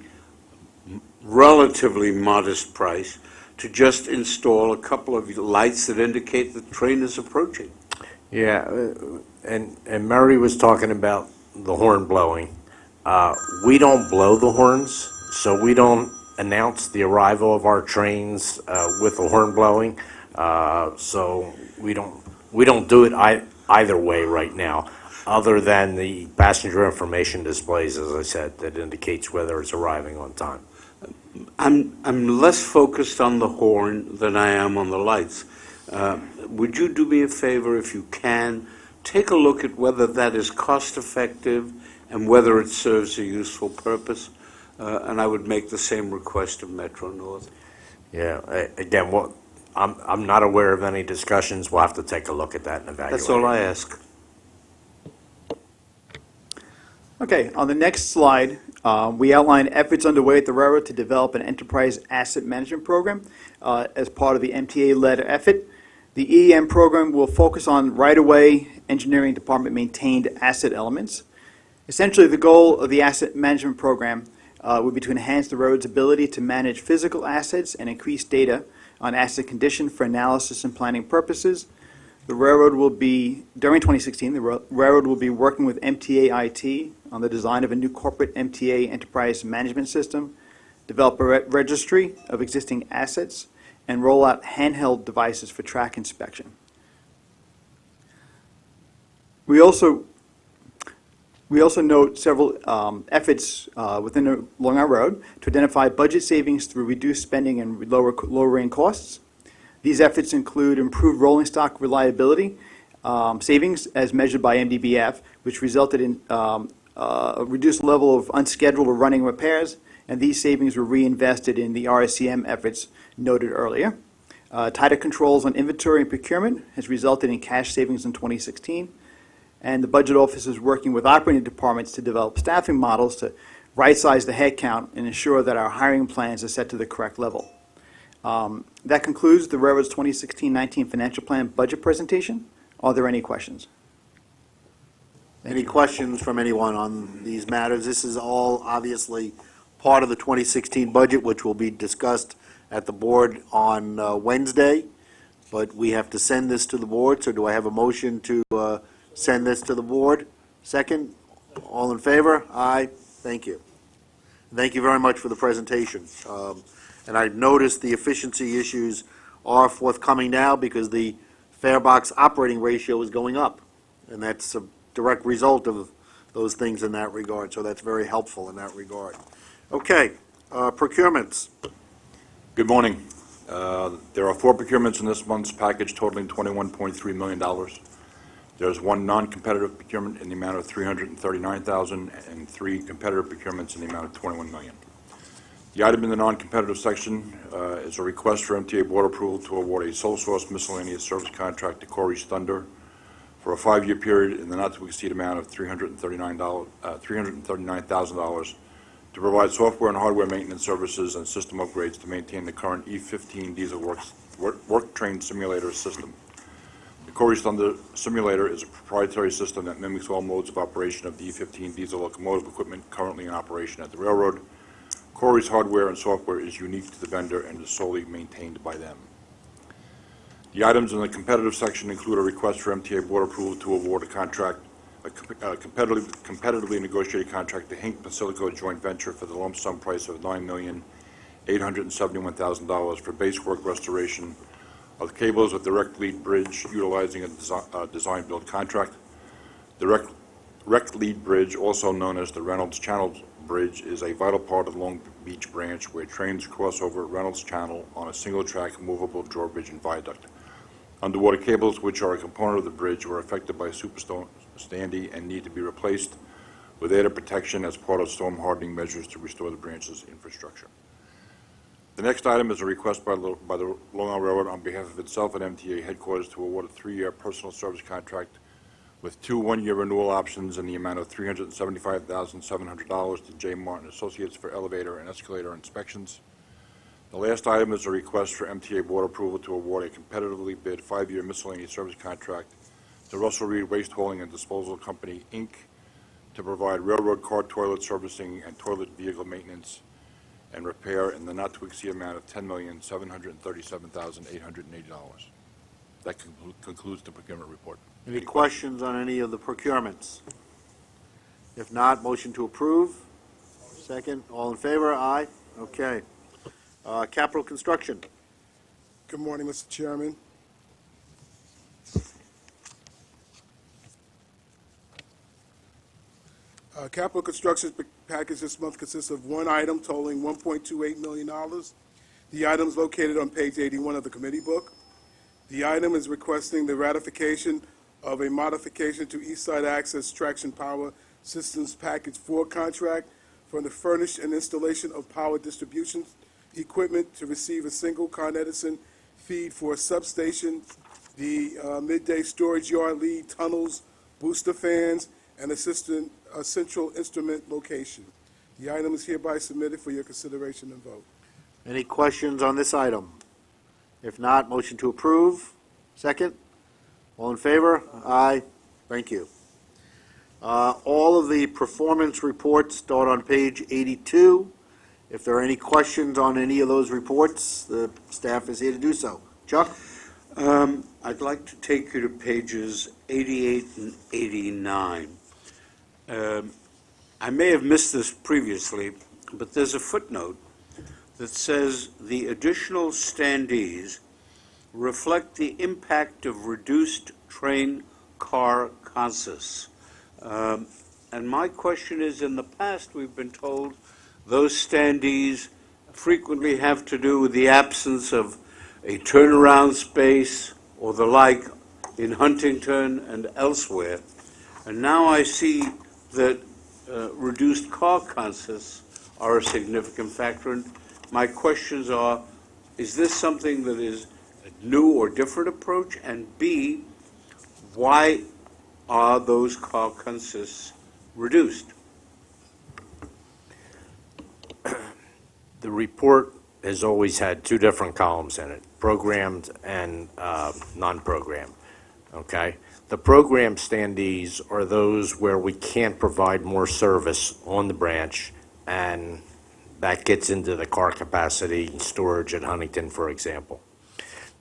[SPEAKER 14] relatively modest price to just install a couple of lights that indicate the train is approaching?
[SPEAKER 5] Yeah, and Murray was talking about the horn blowing. We don't blow the horns, so we don't announce the arrival of our trains with the horn blowing. So we don't do it either way right now, other than the passenger information displays, as I said, that indicates whether it's arriving on time.
[SPEAKER 14] I'm less focused on the horn than I am on the lights. Would you do me a favor, if you can, take a look at whether that is cost-effective and whether it serves a useful purpose? And I would make the same request of Metro North.
[SPEAKER 5] Yeah, again, I'm not aware of any discussions. We'll have to take a look at that and evaluate.
[SPEAKER 14] That's all I ask.
[SPEAKER 15] Okay, on the next slide, we outline efforts underway at the railroad to develop an enterprise asset management program as part of the MTA-led effort. The EAM program will focus on right-of-way engineering department maintained asset elements. Essentially, the goal of the asset management program would be to enhance the railroad's ability to manage physical assets and increase data on asset condition for analysis and planning purposes. The railroad will be, during 2016, the railroad will be working with MTA IT on the design of a new corporate MTA enterprise management system, develop a registry of existing assets, and roll out handheld devices for track inspection. We also note several efforts along our road to identify budget savings through reduced spending and lowering costs. These efforts include improved rolling stock reliability savings as measured by MDBF, which resulted in a reduced level of unscheduled or running repairs, and these savings were reinvested in the RSCM efforts noted earlier. Tighter controls on inventory and procurement has resulted in cash savings in 2016. And the budget office is working with operating departments to develop staffing models to right-size the headcount and ensure that our hiring plans are set to the correct level. That concludes the railroad's 2016-19 financial plan budget presentation. Are there any questions?
[SPEAKER 1] Any questions from anyone on these matters? This is all obviously part of the 2016 budget, which will be discussed at the board on Wednesday, but we have to send this to the board, so do I have a motion to send this to the board? Second? All in favor? Aye. Thank you. Thank you very much for the presentation. And I've noticed the efficiency issues are forthcoming now because the fare box operating ratio is going up, and that's a direct result of those things in that regard, so that's very helpful in that regard. Okay, procurements.
[SPEAKER 16] Good morning. There are 4 procurements in this month's package totaling $21.3 million. There's 1 non-competitive procurement in the amount of $339,000 and 3 competitive procurements in the amount of $21 million. The item in the non-competitive section is a request for MTA Board approval to award a sole source miscellaneous service contract to Corey's Thunder for a 5-year period in the not-to-exceed amount of $339,000 to provide software and hardware maintenance services and system upgrades to maintain the current E15 diesel work train simulator system. The Corey's Thunder simulator is a proprietary system that mimics all modes of operation of the E15 diesel locomotive equipment currently in operation at the railroad. Corey's hardware and software is unique to the vendor and is solely maintained by them. The items in the competitive section include a request for MTA Board approval to award a contract, a competitively negotiated contract to Hink Basilico Joint Venture for the lump sum price of $9,871,000 for base work restoration of cables with direct lead bridge utilizing a design-build contract. The direct lead bridge, also known as the Reynolds Channel Bridge, is a vital part of the Long Beach branch where trains cross over Reynolds Channel on a single-track movable drawbridge and viaduct. Underwater cables, which are a component of the bridge, were affected by Superstorm Sandy and need to be replaced with added protection as part of storm hardening measures to restore the branch's infrastructure. The next item is a request by the Long Island Railroad on behalf of itself and MTA headquarters to award a 3-year personal service contract with 2 one-year renewal options in the amount of $375,700 to J. Martin Associates for elevator and escalator inspections. The last item is a request for MTA Board approval to award a competitively bid 5-year miscellaneous service contract to Russell Reed Waste Hauling and Disposal Company, Inc., to provide railroad car toilet servicing and toilet vehicle maintenance and repair in the not-to-exceed amount of $10,737,880. That concludes the procurement report.
[SPEAKER 1] Any questions on any of the procurements? If not, motion to approve. Second, all in favor? Aye. Okay. Capital construction.
[SPEAKER 17] Good morning, Mr. Chairman. Capital construction package this month consists of 1 item totaling $1.28 million. The item is located on page 81 of the committee book. The item is requesting the ratification of a modification to East Side Access Traction Power Systems Package 4 contract for the furnish and installation of power distribution equipment to receive a single Con Edison feed for a substation, the midday storage yard lead, tunnels, booster fans, and a central instrument location. The item is hereby submitted for your consideration and vote.
[SPEAKER 1] Any questions on this item? If not, motion to approve. Second, all in favor? Aye. Thank you. All of the performance reports start on page 82. If there are any questions on any of those reports, the staff is here to do so. Chuck?
[SPEAKER 14] I'd like to take you to pages 88 and 89. I may have missed this previously, but there's a footnote that says the additional standees reflect the impact of reduced train car consists. And my question is, in the past, we've been told those standees frequently have to do with the absence of a turnaround space or the like in Huntington and elsewhere. And now I see that reduced car consists are a significant factor. And my questions are, is this something that is a new or different approach? And B, why are those car consists reduced?
[SPEAKER 5] The report has always had two different columns in it, programmed and non-programmed, okay? The programmed standees are those where we can't provide more service on the branch, and that gets into the car capacity storage at Huntington, for example.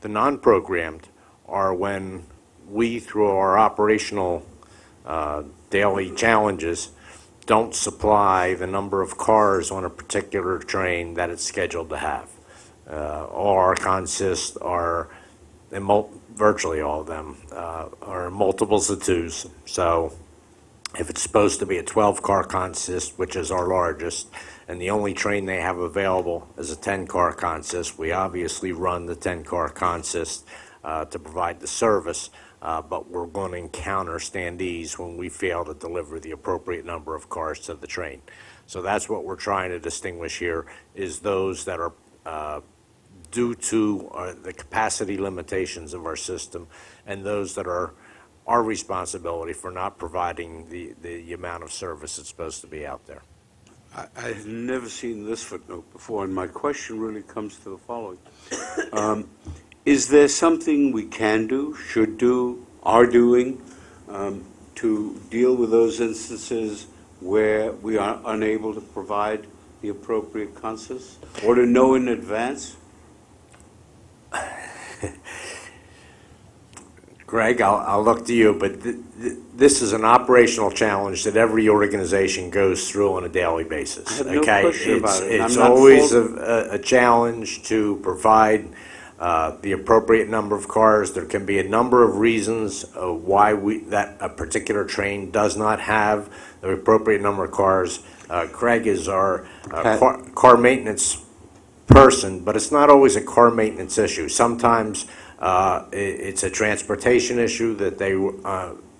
[SPEAKER 5] The non-programmed are when we, through our operational daily challenges, don't supply the number of cars on a particular train that it's scheduled to have. All our consists are, virtually all of them, are multiples of twos. So if it's supposed to be a 12-car consist, which is our largest, and the only train they have available is a 10-car consist, we obviously run the 10-car consist to provide the service. But we're going to encounter standees when we fail to deliver the appropriate number of cars to the train. So that's what we're trying to distinguish here, is those that are due to the capacity limitations of our system, and those that are our responsibility for not providing the amount of service that's supposed to be out there.
[SPEAKER 14] I've never seen this footnote before, and my question really comes to the following. Is there something we can do, should do, are doing to deal with those instances where we are unable to provide the appropriate consists, or to know in advance?
[SPEAKER 5] Greg, I'll look to you, but this is an operational challenge that every organization goes through on a daily basis.
[SPEAKER 14] I have no question about it.
[SPEAKER 5] It's always a challenge to provide the appropriate number of cars. There can be a number of reasons why that a particular train does not have the appropriate number of cars. Craig is our car maintenance person, but it's not always a car maintenance issue. Sometimes it's a transportation issue that they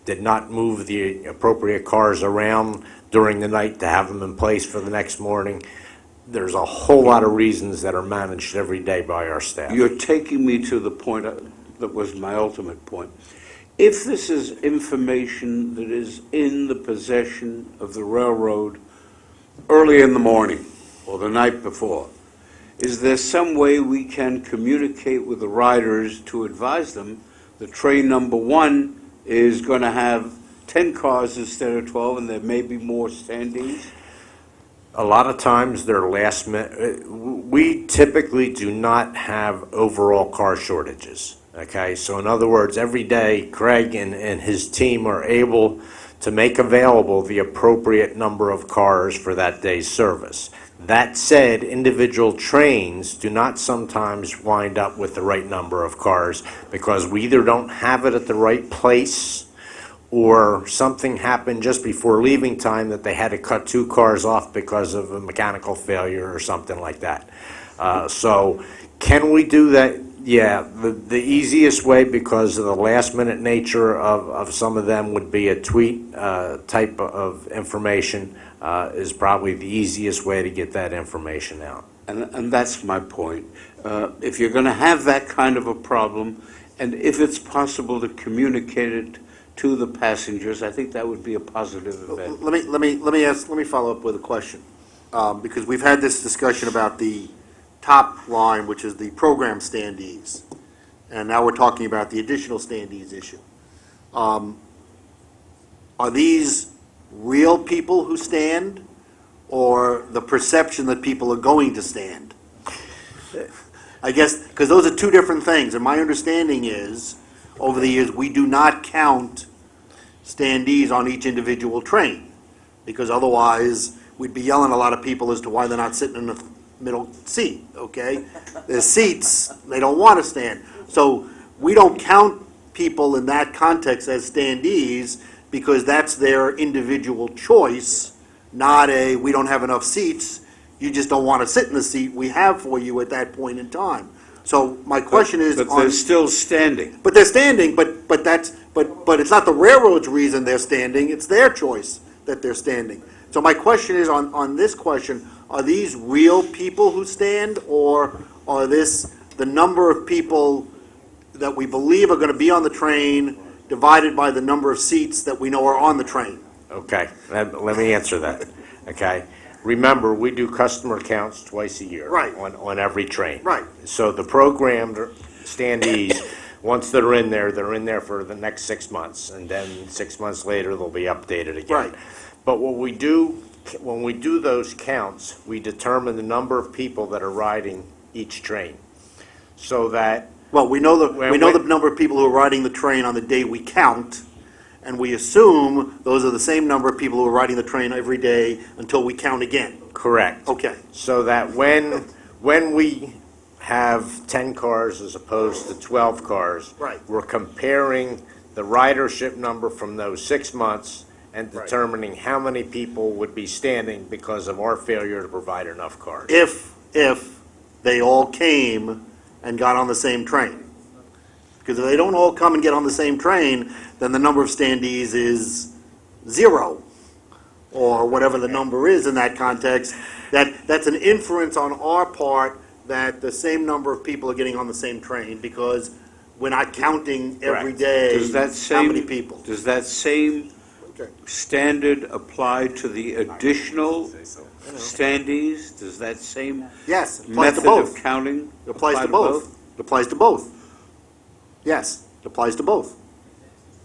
[SPEAKER 5] did not move the appropriate cars around during the night to have them in place for the next morning. There's a whole lot of reasons that are managed every day by our staff.
[SPEAKER 14] You're taking me to the point that was my ultimate point. If this is information that is in the possession of the railroad early in the morning or the night before, is there some way we can communicate with the riders to advise them that train number 1 is going to have 10 cars instead of 12 and there may be more standees?
[SPEAKER 5] A lot of times they're last minute. We typically do not have overall car shortages, okay? So in other words, every day Craig and his team are able to make available the appropriate number of cars for that day's service. That said, individual trains do not sometimes wind up with the right number of cars because we either don't have it at the right place, or something happened just before leaving time that they had to cut 2 cars off because of a mechanical failure or something like that. So can we do that? Yeah, the easiest way, because of the last minute nature of some of them, would be a tweet type of information is probably the easiest way to get that information out.
[SPEAKER 14] And that's my point. If you're going to have that kind of a problem, and if it's possible to communicate it to the passengers, I think that would be a positive event.
[SPEAKER 1] Let me follow up with a question, because we've had this discussion about the top line, which is the program standees, and now we're talking about the additional standees issue. Are these real people who stand or the perception that people are going to stand? I guess, because those are two different things, and my understanding is, over the years, we do not count standees on each individual train, because otherwise, we'd be yelling at a lot of people as to why they're not sitting in the middle seat, okay? There's seats, they don't want to stand. So we don't count people in that context as standees, because that's their individual choice, not a, we don't have enough seats, you just don't want to sit in the seat we have for you at that point in time. So my question is,
[SPEAKER 14] But they're still standing.
[SPEAKER 1] but they're standing, but it's not the railroad's reason they're standing, it's their choice that they're standing. So my question is, on this question, are these real people who stand, or are this the number of people that we believe are going to be on the train divided by the number of seats that we know are on the train?
[SPEAKER 5] Okay, let me answer that, okay? Remember, we do customer counts twice a year.
[SPEAKER 1] Right.
[SPEAKER 5] On every train.
[SPEAKER 1] Right.
[SPEAKER 5] So the programmed standees, once they're in there for the next 6 months, and then 6 months later, they'll be updated again.
[SPEAKER 1] Right.
[SPEAKER 5] But what we do, when we do those counts, we determine the number of people that are riding each train, so that.
[SPEAKER 1] Well, we know the number of people who are riding the train on the day we count, and we assume those are the same number of people who are riding the train every day until we count again.
[SPEAKER 5] Correct.
[SPEAKER 1] Okay.
[SPEAKER 5] So that when we have 10 cars as opposed to 12 cars,
[SPEAKER 1] Right.
[SPEAKER 5] we're comparing the ridership number from those 6 months and
[SPEAKER 1] Right.
[SPEAKER 5] determining how many people would be standing because of our failure to provide enough cars.
[SPEAKER 1] If they all came and got on the same train. Because if they don't all come and get on the same train, then the number of standees is 0, or whatever the number is in that context. That's an inference on our part that the same number of people are getting on the same train, because we're not counting every
[SPEAKER 5] Correct.
[SPEAKER 1] day
[SPEAKER 14] Does that
[SPEAKER 1] how many people.
[SPEAKER 14] Does that same standard apply to the additional standees? Does that same
[SPEAKER 1] Yes, it applies to
[SPEAKER 14] method of
[SPEAKER 1] both.
[SPEAKER 14] counting
[SPEAKER 1] It applies
[SPEAKER 14] apply
[SPEAKER 1] to both. It applies to both. Yes, it applies to both.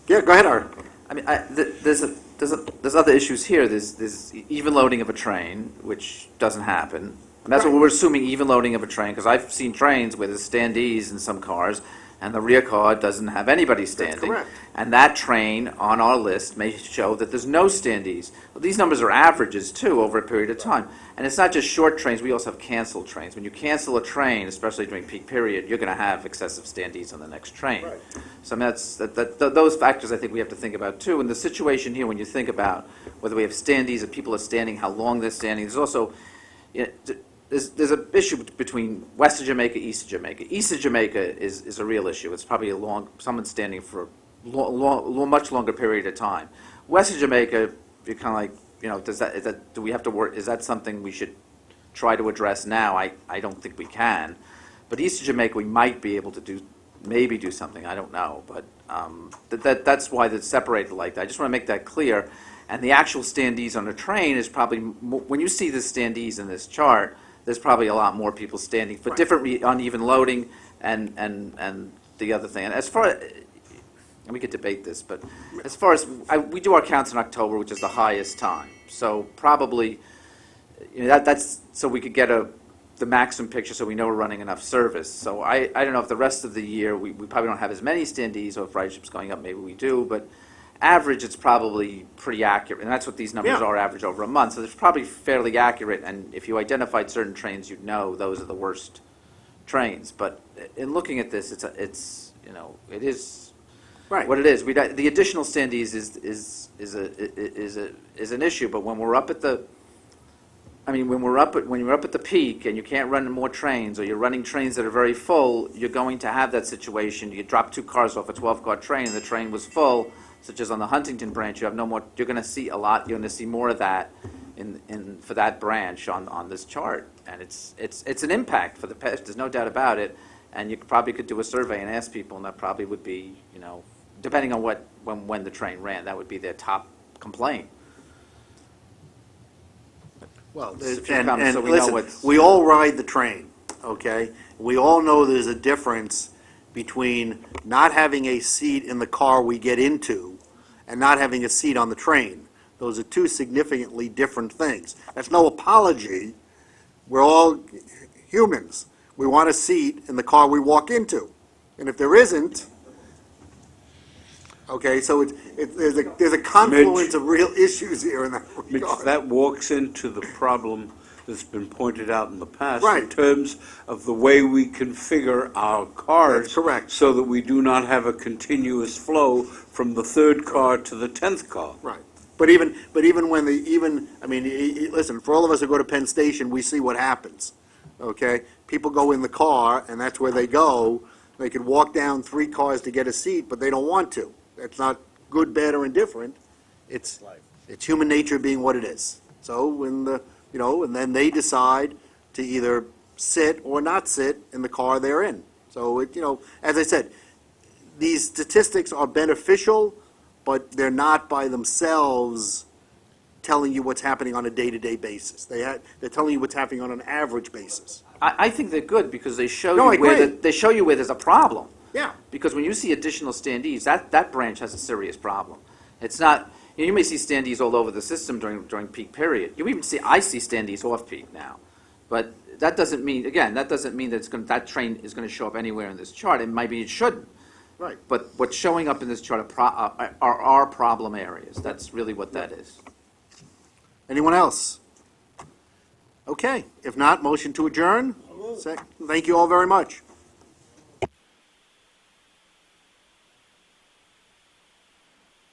[SPEAKER 1] Yeah, go ahead, Art.
[SPEAKER 11] I mean, there's other issues here. There's even loading of a train, which doesn't happen. And that's what we're assuming, even loading of a train, because I've seen trains where there's standees in some cars, and the rear car doesn't have anybody standing.
[SPEAKER 1] correct.
[SPEAKER 11] And that train on our list may show that there's no standees. Well, these numbers are averages, too, over a period of time. And it's not just short trains, we also have canceled trains. When you cancel a train, especially during peak period, you're going to have excessive standees on the next train.
[SPEAKER 1] Right.
[SPEAKER 11] So I mean, those factors I think we have to think about, too. And the situation here, when you think about whether we have standees, if people are standing, how long they're standing, there's also, you know, there's an issue between west of Jamaica, east of Jamaica. East of Jamaica is a real issue. It's probably someone standing for a much longer period of time. West of Jamaica, you're kind of like, you know, do we have to work? Is that something we should try to address now? I don't think we can. But east of Jamaica, we might be able to do something. I don't know, but that's why it's separated like that. I just want to make that clear. And the actual standees on the train is probably when you see the standees in this chart, there's probably a lot more people standing for different uneven loading and the other thing. And as far as, and we could debate this, but as far as, we do our counts in October, which is the highest time. So probably, you know, that's so we could get the maximum picture so we know we're running enough service. So I don't know if the rest of the year, we probably don't have as many standees, or if ridership's going up, maybe we do, but average, it's probably pretty accurate, and that's what these numbers are, average over a month. So it's probably fairly accurate, and if you identified certain trains, you'd know those are the worst trains. But in looking at this, it's you know, it is what it is. The additional standees is an issue, but when we're up at the, when you're up at the peak and you can't run more trains, or you're running trains that are very full, you're going to have that situation. You drop 2 cars off a 12-car train, and the train was full, such as on the Huntington branch. You have no more. You're going to see a lot. You're going to see more of that for that branch on this chart, and it's an impact for the past. There's no doubt about it. And you probably could do a survey and ask people, and that probably would be, you know, depending on when the train ran, that would be their top complaint.
[SPEAKER 1] Well,
[SPEAKER 11] So we know what's,
[SPEAKER 1] we all ride the train, okay? We all know there's a difference between not having a seat in the car we get into and not having a seat on the train. Those are two significantly different things. That's no apology. We're all humans. We want a seat in the car we walk into. And if there isn't, okay, so there's a confluence of real issues here in that
[SPEAKER 14] Mitch,
[SPEAKER 1] regard.
[SPEAKER 14] that walks into the problem that's been pointed out in the past
[SPEAKER 1] Right.
[SPEAKER 14] in terms of the way we configure our cars.
[SPEAKER 1] That's correct.
[SPEAKER 14] So that we do not have a continuous flow from the third car to the 10th car.
[SPEAKER 1] Right. But even when listen, for all of us who go to Penn Station, we see what happens, okay? People go in the car, and that's where they go. They could walk down 3 cars to get a seat, but they don't want to. That's not good, bad, or indifferent. It's human nature being what it is. So when and then they decide to either sit or not sit in the car they're in. So as I said, these statistics are beneficial, but they're not by themselves telling you what's happening on a day-to-day basis. They're telling you what's happening on an average basis.
[SPEAKER 11] I think they're good because they show
[SPEAKER 1] No, I
[SPEAKER 11] you where
[SPEAKER 1] agree.
[SPEAKER 11] they show you where there's a problem.
[SPEAKER 1] Yeah.
[SPEAKER 11] Because when you see additional standees, that branch has a serious problem. It's not. You may see standees all over the system during peak period. I see standees off peak now, but that doesn't mean that that train is going to show up anywhere in this chart. It shouldn't.
[SPEAKER 1] Right.
[SPEAKER 11] But what's showing up in this chart are our problem areas. That's really what that is.
[SPEAKER 1] Anyone else? Okay. If not, motion to adjourn. Thank you all very much.